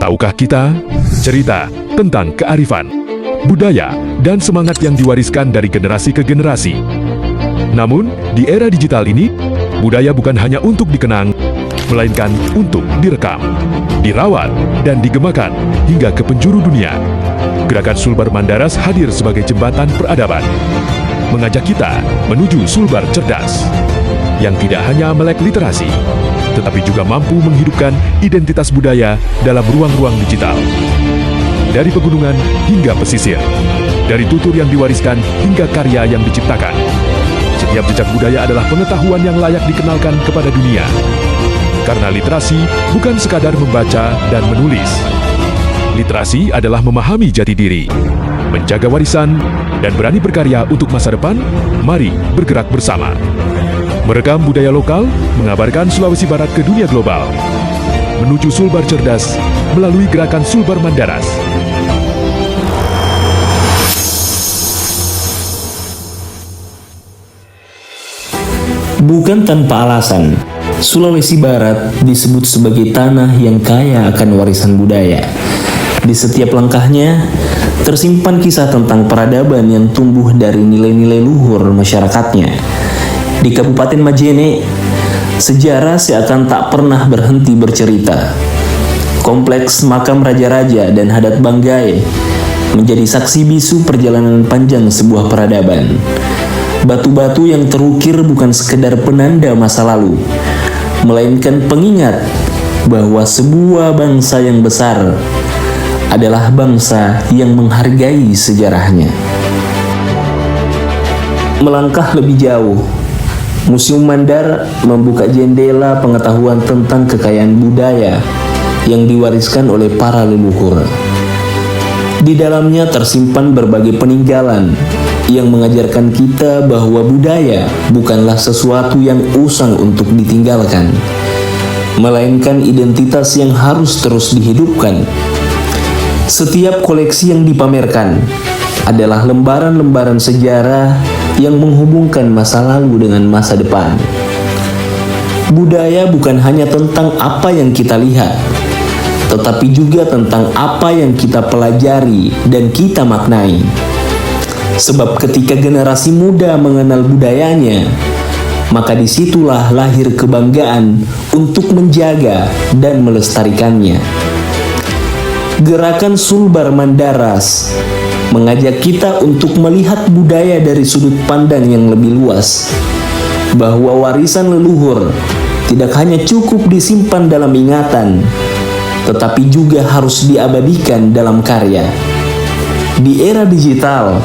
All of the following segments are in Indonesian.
Tahukah kita cerita tentang kearifan, budaya, dan semangat yang diwariskan dari generasi ke generasi? Namun, di era digital ini, budaya bukan hanya untuk dikenang, melainkan untuk direkam, dirawat, dan digemakan hingga ke penjuru dunia. Gerakan Sulbar Mandaras hadir sebagai jembatan peradaban, mengajak kita menuju Sulbar cerdas, yang tidak hanya melek literasi, tetapi juga mampu menghidupkan identitas budaya dalam ruang-ruang digital. Dari pegunungan hingga pesisir, dari tutur yang diwariskan hingga karya yang diciptakan, setiap jejak budaya adalah pengetahuan yang layak dikenalkan kepada dunia. Karena literasi bukan sekadar membaca dan menulis. Literasi adalah memahami jati diri, menjaga warisan, dan berani berkarya untuk masa depan. Mari bergerak bersama. Merekam budaya lokal, mengabarkan Sulawesi Barat ke dunia global. Menuju Sulbar cerdas melalui gerakan Sulbar Mandaras. Bukan tanpa alasan, Sulawesi Barat disebut sebagai tanah yang kaya akan warisan budaya. Di setiap langkahnya, tersimpan kisah tentang peradaban yang tumbuh dari nilai-nilai luhur masyarakatnya. Di Kabupaten Majene, sejarah seakan tak pernah berhenti bercerita. Kompleks makam raja-raja dan Hadat Banggai menjadi saksi bisu perjalanan panjang sebuah peradaban. Batu-batu yang terukir bukan sekedar penanda masa lalu, melainkan pengingat bahwa sebuah bangsa yang besar adalah bangsa yang menghargai sejarahnya. Melangkah lebih jauh, Museum Mandar membuka jendela pengetahuan tentang kekayaan budaya yang diwariskan oleh para leluhur. Di dalamnya tersimpan berbagai peninggalan yang mengajarkan kita bahwa budaya bukanlah sesuatu yang usang untuk ditinggalkan, melainkan identitas yang harus terus dihidupkan. Setiap koleksi yang dipamerkan adalah lembaran-lembaran sejarah yang menghubungkan masa lalu dengan masa depan. Budaya bukan hanya tentang apa yang kita lihat, tetapi juga tentang apa yang kita pelajari dan kita maknai. Sebab ketika generasi muda mengenal budayanya, maka disitulah lahir kebanggaan untuk menjaga dan melestarikannya. Gerakan Sulbar Mandaras mengajak kita untuk melihat budaya dari sudut pandang yang lebih luas, bahwa warisan leluhur tidak hanya cukup disimpan dalam ingatan, tetapi juga harus diabadikan dalam karya. Di era digital,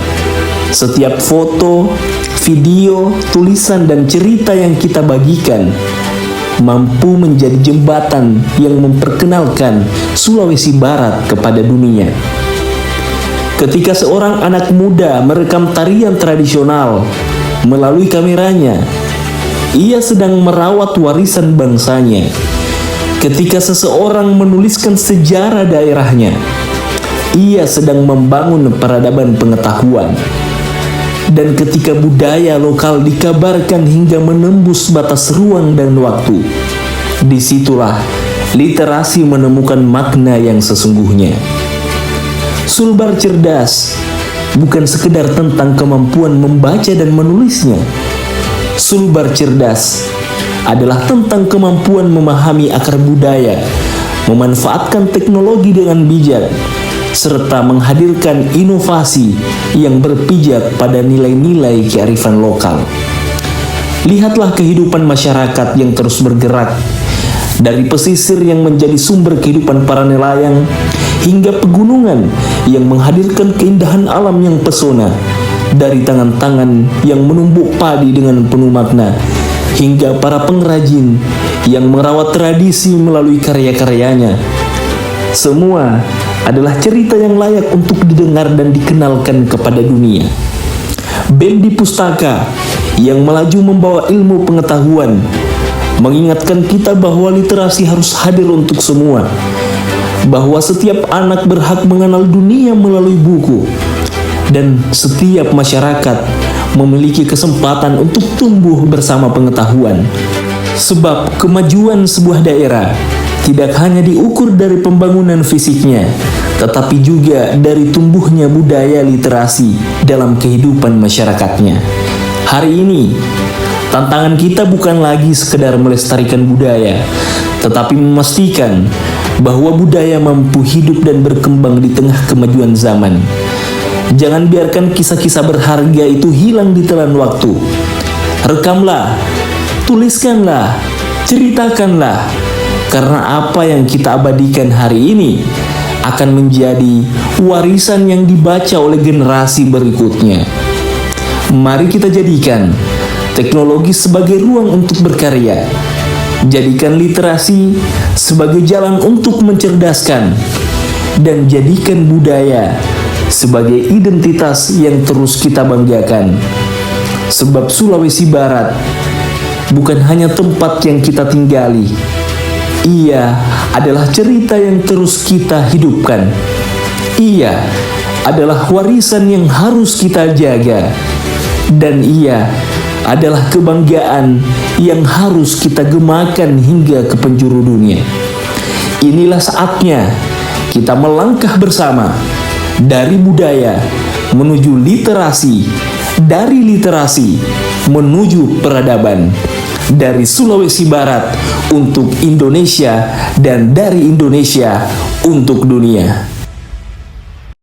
setiap foto, video, tulisan, dan cerita yang kita bagikan mampu menjadi jembatan yang memperkenalkan Sulawesi Barat kepada dunia. Ketika seorang anak muda merekam tarian tradisional melalui kameranya, ia sedang merawat warisan bangsanya. Ketika seseorang menuliskan sejarah daerahnya, ia sedang membangun peradaban pengetahuan. Dan ketika budaya lokal dikabarkan hingga menembus batas ruang dan waktu, disitulah literasi menemukan makna yang sesungguhnya. Sulbar cerdas bukan sekedar tentang kemampuan membaca dan menulisnya. Sulbar cerdas adalah tentang kemampuan memahami akar budaya, memanfaatkan teknologi dengan bijak, serta menghadirkan inovasi yang berpijak pada nilai-nilai kearifan lokal. Lihatlah kehidupan masyarakat yang terus bergerak, dari pesisir yang menjadi sumber kehidupan para nelayan, hingga pegunungan yang menghadirkan keindahan alam yang pesona, dari tangan-tangan yang menumbuk padi dengan penuh makna, hingga para pengrajin yang merawat tradisi melalui karya-karyanya. Semua adalah cerita yang layak untuk didengar dan dikenalkan kepada dunia. Bendi Pustaka yang melaju membawa ilmu pengetahuan mengingatkan kita bahwa literasi harus hadir untuk semua, bahwa setiap anak berhak mengenal dunia melalui buku, dan setiap masyarakat memiliki kesempatan untuk tumbuh bersama pengetahuan. Sebab kemajuan sebuah daerah tidak hanya diukur dari pembangunan fisiknya, tetapi juga dari tumbuhnya budaya literasi dalam kehidupan masyarakatnya. Hari ini, tantangan kita bukan lagi sekedar melestarikan budaya, tetapi memastikan bahwa budaya mampu hidup dan berkembang di tengah kemajuan zaman. Jangan biarkan kisah-kisah berharga itu hilang di telan waktu. Rekamlah, tuliskanlah, ceritakanlah, karena apa yang kita abadikan hari ini akan menjadi warisan yang dibaca oleh generasi berikutnya. Mari kita jadikan teknologi sebagai ruang untuk berkarya. Jadikan literasi sebagai jalan untuk mencerdaskan, dan jadikan budaya sebagai identitas yang terus kita banggakan. Sebab Sulawesi Barat bukan hanya tempat yang kita tinggali, ia adalah cerita yang terus kita hidupkan. Ia adalah warisan yang harus kita jaga, dan ia adalah kebanggaan yang harus kita gemakan hingga ke penjuru dunia. Inilah saatnya kita melangkah bersama dari budaya menuju literasi, dari literasi menuju peradaban, dari Sulawesi Barat untuk Indonesia, dan dari Indonesia untuk dunia.